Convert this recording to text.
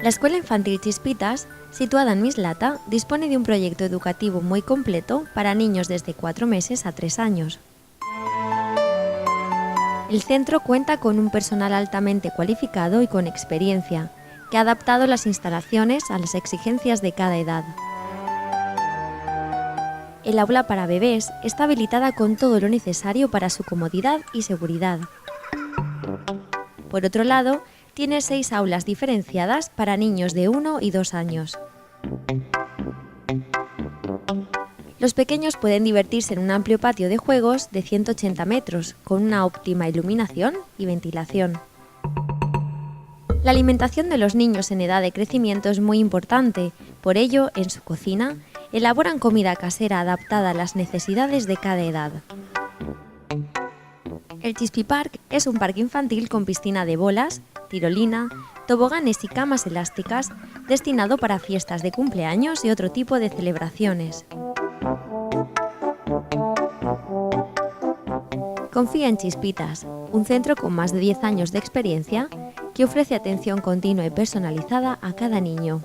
La Escuela Infantil Chispitas, situada en Mislata, dispone de un proyecto educativo muy completo para niños desde 4 meses a 3 años. El centro cuenta con un personal altamente cualificado y con experiencia, que ha adaptado las instalaciones a las exigencias de cada edad. El aula para bebés está habilitada con todo lo necesario para su comodidad y seguridad. Por otro lado, tiene 6 aulas diferenciadas para niños de 1 y 2 años. Los pequeños pueden divertirse en un amplio patio de juegos de 180 metros, con una óptima iluminación y ventilación. La alimentación de los niños en edad de crecimiento es muy importante, por ello, en su cocina, elaboran comida casera adaptada a las necesidades de cada edad. El Chispipark es un parque infantil con piscina de bolas, tirolina, toboganes y camas elásticas, destinado para fiestas de cumpleaños y otro tipo de celebraciones. Confía en Chispitas, un centro con más de 10 años de experiencia que ofrece atención continua y personalizada a cada niño.